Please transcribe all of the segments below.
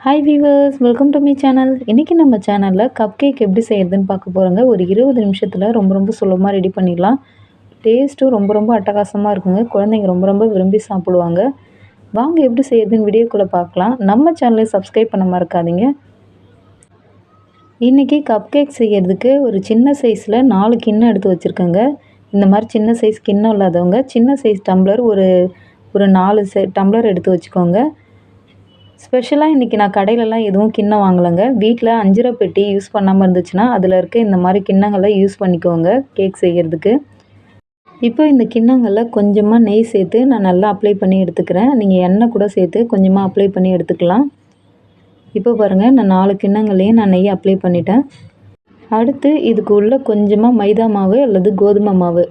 Hi viewers, welcome to my channel. இன்றைக்கி நம்ம சேனலில் கப் கேக் எப்படி செய்கிறதுன்னு பார்க்க போகிறோங்க. ஒரு 20 நிமிஷத்தில் ரொம்ப சுலபமாக ரெடி பண்ணிடலாம். டேஸ்ட்டும் ரொம்ப அட்டகாசமாக இருக்குங்க. குழந்தைங்க ரொம்ப விரும்பி சாப்பிடுவாங்க. வாங்க எப்படி செய்கிறதுன்னு வீடியோக்குள்ளே பார்க்கலாம். நம்ம சேனலை சப்ஸ்கிரைப் பண்ண மறக்காதீங்க. இன்றைக்கி கப் கேக் செய்கிறதுக்கு ஒரு சின்ன சைஸில் 4 கிண்ணம் எடுத்து வச்சுருக்கேங்க. இந்த மாதிரி சின்ன சைஸ் கிண்ணம் இல்லாதவங்க சின்ன சைஸ் டம்ளர் ஒரு 4 டம்ளர் எடுத்து வச்சுக்கோங்க. ஸ்பெஷலாக இன்றைக்கி நான் கடையிலலாம் எதுவும் கிண்ணம் வாங்கலைங்க. வீட்டில் அஞ்சரை பெட்டி யூஸ் பண்ணாமல் இருந்துச்சுன்னா அதில் இருக்க இந்த மாதிரி கிண்ணங்களை யூஸ் பண்ணிக்கோங்க கேக் செய்கிறதுக்கு. இப்போ இந்த கிண்ணங்களில் கொஞ்சமாக நெய் சேர்த்து நான் நல்லா அப்ளை பண்ணி எடுத்துக்கிறேன். நீங்கள் எண்ணெய் கூட சேர்த்து கொஞ்சமாக அப்ளை பண்ணி எடுத்துக்கலாம். இப்போ பாருங்கள், நான் 4 கிண்ணங்களையும் நான் நெய் அப்ளை பண்ணிட்டேன். அடுத்து இதுக்கு உள்ள கொஞ்சமாக மைதா மாவு அல்லது கோதுமை மாவு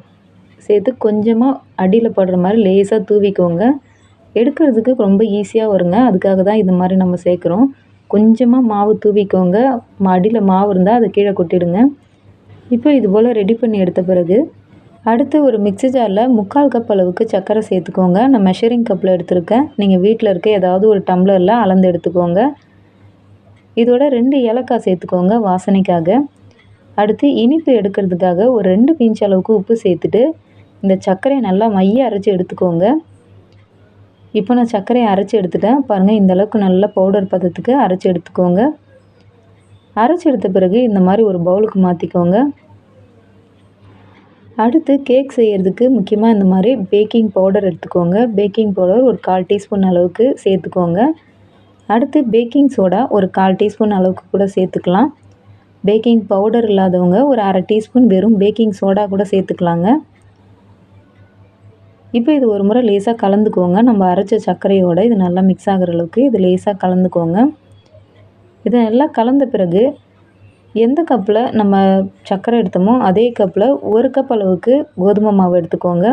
சேர்த்து கொஞ்சமாக அடியில் படுற மாதிரி லேசாக தூவிக்கோங்க. எடுக்கிறதுக்கு ரொம்ப ஈஸியாக வருங்க. அதுக்காக தான் இது மாதிரி நம்ம சேர்க்குறோம். கொஞ்சமாக மாவு தூவிக்கோங்க. அடியில் மாவு இருந்தால் அதை கீழே கொட்டிடுங்க. இப்போ இது போல் ரெடி பண்ணி எடுத்த பிறகு அடுத்து ஒரு மிக்ஸி ஜாரில் 3/4 கப் அளவுக்கு சர்க்கரை சேர்த்துக்கோங்க. நான் மெஷரிங் கப்பில் எடுத்திருக்கேன். நீங்கள் வீட்டில் இருக்க ஏதாவது ஒரு டம்ளரில் அளந்து எடுத்துக்கோங்க. இதோட 2 ஏலக்காய் சேர்த்துக்கோங்க வாசனைக்காக. அடுத்து இனிப்பு எடுக்கிறதுக்காக ஒரு 2 பிஞ்ச் அளவுக்கு உப்பு சேர்த்துட்டு இந்த சர்க்கரையை நல்லா மைய அரைச்சி எடுத்துக்கோங்க. இப்போ நான் சர்க்கரையை அரைச்சி எடுத்துட்டேன். பாருங்கள், இந்த அளவுக்கு நல்ல பவுடர் பதத்துக்கு அரைச்சி எடுத்துக்கோங்க. அரைச்சி எடுத்த பிறகு இந்த மாதிரி ஒரு பவுலுக்கு மாற்றிக்கோங்க. அடுத்து கேக் செய்கிறதுக்கு முக்கியமாக இந்த மாதிரி பேக்கிங் பவுடர் எடுத்துக்கோங்க. பேக்கிங் பவுடர் ஒரு 1/4 டீஸ்பூன் அளவுக்கு சேர்த்துக்கோங்க. அடுத்து பேக்கிங் சோடா ஒரு 1/4 டீஸ்பூன் அளவுக்கு கூட சேர்த்துக்கலாம். பேக்கிங் பவுடர் இல்லாதவங்க ஒரு 1/2 டீஸ்பூன் வெறும் பேக்கிங் சோடா கூட சேர்த்துக்கலாங்க. இப்போ இது ஒரு முறை லேசாக கலந்துக்கோங்க. நம்ம அரைச்ச சர்க்கரையோடு இது நல்லா மிக்ஸ் ஆகிற அளவுக்கு இது லேசாக கலந்துக்கோங்க. இதை நல்லா கலந்த பிறகு எந்த கப்பில் நம்ம சர்க்கரை எடுத்தோமோ அதே கப்பில் 1 கப் அளவுக்கு கோதுமை மாவு எடுத்துக்கோங்க.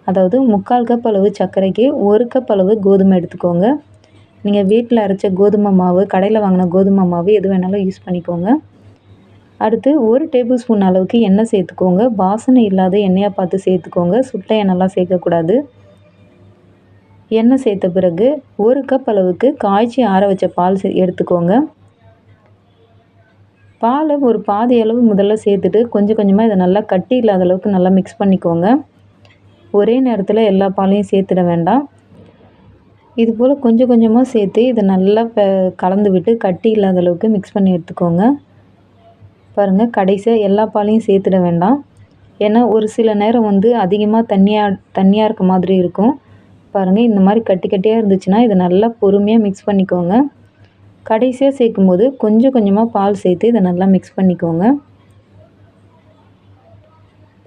அதாவது 3/4 கப் அளவு சர்க்கரைக்கு 1 கப் அளவு கோதுமை எடுத்துக்கோங்க. நீங்கள் வீட்டில் அரைச்ச கோதுமை மாவு, கடையில் வாங்கின கோதுமை மாவு எது வேணாலும் யூஸ் பண்ணிக்கோங்க. அடுத்து 1 டேபிள் ஸ்பூன் அளவுக்கு எண்ணெய் சேர்த்துக்கோங்க. வாசனை இல்லாத எண்ணெயாக பார்த்து சேர்த்துக்கோங்க. சுட்ட எண்ணெய்லாம் சேர்க்கக்கூடாது. எண்ணெய் சேர்த்த பிறகு 1 கப் அளவுக்கு காய்ச்சி ஆற வச்ச பால் எடுத்துக்கோங்க. பாலை ஒரு பாதி அளவு முதல்ல சேர்த்துட்டு கொஞ்சமாக இதை நல்லா கட்டி இல்லாத அளவுக்கு நல்லா மிக்ஸ் பண்ணிக்கோங்க. ஒரே நேரத்தில் எல்லா பாலையும் சேர்த்துட வேண்டாம். இது போல் கொஞ்சமாக சேர்த்து இதை நல்லா கலந்து விட்டு கட்டி இல்லாத அளவுக்கு மிக்ஸ் பண்ணி எடுத்துக்கோங்க. பாருங்கள், கடைசியாக எல்லா பாலையும் சேர்த்துட வேண்டாம். ஏன்னா ஒரு சில நேரம் அதிகமாக தண்ணியாக இருக்க மாதிரி இருக்கும். பாருங்கள், இந்த மாதிரி கட்டியாக இருந்துச்சுன்னா இதை நல்லா பொறுமையாக மிக்ஸ் பண்ணிக்கோங்க. கடைசியாக சேர்க்கும்போது கொஞ்சமாக பால் சேர்த்து இதை நல்லா மிக்ஸ் பண்ணிக்கோங்க.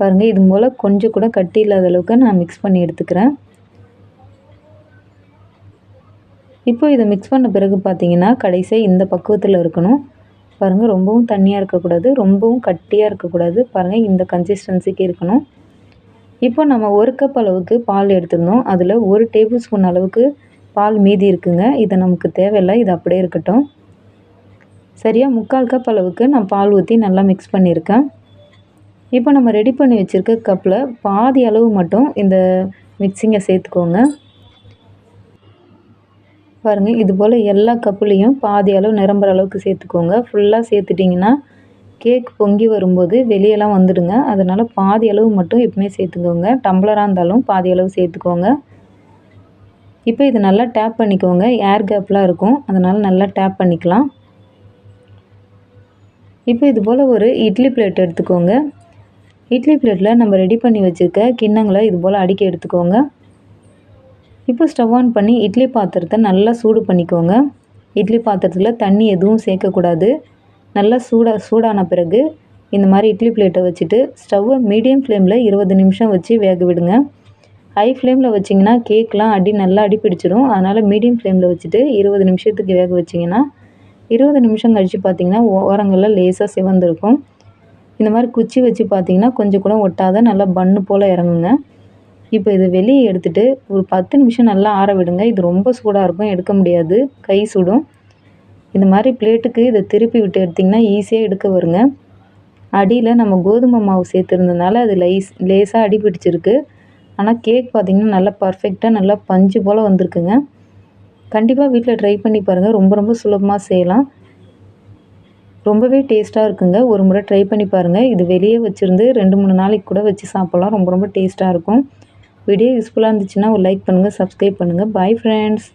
பாருங்கள், இது போல் கொஞ்சம் கூட கட்டி இல்லாத அளவுக்கு நான் மிக்ஸ் பண்ணி எடுத்துக்கிறேன். இப்போ இதை மிக்ஸ் பண்ண பிறகு பார்த்தீங்கன்னா கடைசியாக இந்த பக்குவத்தில் இருக்கணும். பாருங்கள், ரொம்பவும் தண்ணியாக இருக்கக்கூடாது, ரொம்பவும் கட்டியாக இருக்கக்கூடாது. பாருங்கள், இந்த கன்சிஸ்டன்சிக்கு இருக்கணும். இப்போ நம்ம 1 கப் அளவுக்கு பால் எடுத்துருந்தோம். அதில் 1 டேபிள் ஸ்பூன் அளவுக்கு பால் மீதி இருக்குங்க. இது நமக்கு தேவையில்லை, இது அப்படியே இருக்கட்டும். சரியாக 3/4 கப் அளவுக்கு நான் பால் ஊற்றி நல்லா மிக்ஸ் பண்ணியிருக்கேன். இப்போ நம்ம ரெடி பண்ணி வச்சுருக்க கப்பில் பாதி அளவு மட்டும் இந்த மிக்ஸிங்கை சேர்த்துக்கோங்க. பாருங்கள், இது போல் எல்லா கப்புலேயும் பாதி அளவு நிரம்புற அளவுக்கு சேர்த்துக்கோங்க. ஃபுல்லாக சேர்த்துட்டிங்கன்னா கேக் பொங்கி வரும்போது வெளியெல்லாம் வந்துடுங்க. அதனால் பாதி அளவு மட்டும் எப்பவுமே சேர்த்துக்கோங்க. டம்ளராக இருந்தாலும் பாதி அளவு சேர்த்துக்கோங்க. இப்போ இது நல்லா டேப் பண்ணிக்கோங்க. ஏர் கேப்லாம் இருக்கும், அதனால் நல்லா டேப் பண்ணிக்கலாம். இப்போ இது போல் ஒரு இட்லி பிளேட் எடுத்துக்கோங்க. இட்லி பிளேட்டில் நம்ம ரெடி பண்ணி வச்சுருக்க கிண்ணங்களை இது போல் அடுக்கி எடுத்துக்கோங்க. இப்போ ஸ்டவ் ஆன் பண்ணி இட்லி பாத்திரத்தை நல்லா சூடு பண்ணிக்கோங்க. இட்லி பாத்திரத்தில் தண்ணி எதுவும் சேர்க்கக்கூடாது. நல்லா சூடான பிறகு இந்த மாதிரி இட்லி பிளேட்டை வச்சுட்டு ஸ்டவ்வை மீடியம் ஃப்ளேமில் 20 நிமிஷம் வச்சு வேக விடுங்க. ஹை ஃப்ளேமில் வச்சிங்கன்னா கேக்லாம் நல்லா அடி பிடிச்சிடும். அதனால் மீடியம் ஃப்ளேமில் வச்சுட்டு 20 நிமிஷத்துக்கு வேக வச்சிங்கன்னா 20 நிமிஷம் கழித்து பார்த்திங்கன்னா ஓரங்களில் லேசாக சிவந்திருக்கும். இந்த மாதிரி குச்சி வச்சு பார்த்திங்கன்னா கொஞ்சம் கூட ஒட்டாத நல்லா பன்னு போல் இறங்குங்க. இப்போ இதை வெளியே எடுத்துகிட்டு ஒரு 10 நிமிஷம் நல்லா ஆற விடுங்க. இது ரொம்ப சூடாக இருக்கும், எடுக்க முடியாது, கை சுடும். இந்த மாதிரி பிளேட்டுக்கு இதை திருப்பி விட்டு எடுத்திங்கன்னா ஈஸியாக எடுக்க வருங்க. அடியில் நம்ம கோதுமை மாவு சேர்த்துருந்ததுனால அது லேசாக அடி பிடிச்சிருக்கு. ஆனால் கேக் பார்த்திங்கன்னா நல்லா பர்ஃபெக்டாக நல்லா பஞ்சு போல் வந்திருக்குங்க. கண்டிப்பாக வீட்டில் ட்ரை பண்ணி பாருங்கள். ரொம்ப ரொம்ப சுலபமாக செய்யலாம். ரொம்பவே டேஸ்ட்டாக இருக்குங்க. ஒரு முறை ட்ரை பண்ணி பாருங்கள். இது வெளியே வச்சிருந்து 2, 3 நாளைக்கு கூட வச்சு சாப்பிட்லாம். ரொம்ப ரொம்ப டேஸ்ட்டாக இருக்கும். வீடியோ யூஸ்ஃபுல்லாக இருந்துச்சுன்னா ஒரு லைக் பண்ணுங்கள், சப்ஸ்கிரைப் பண்ணுங்கள். Bye friends.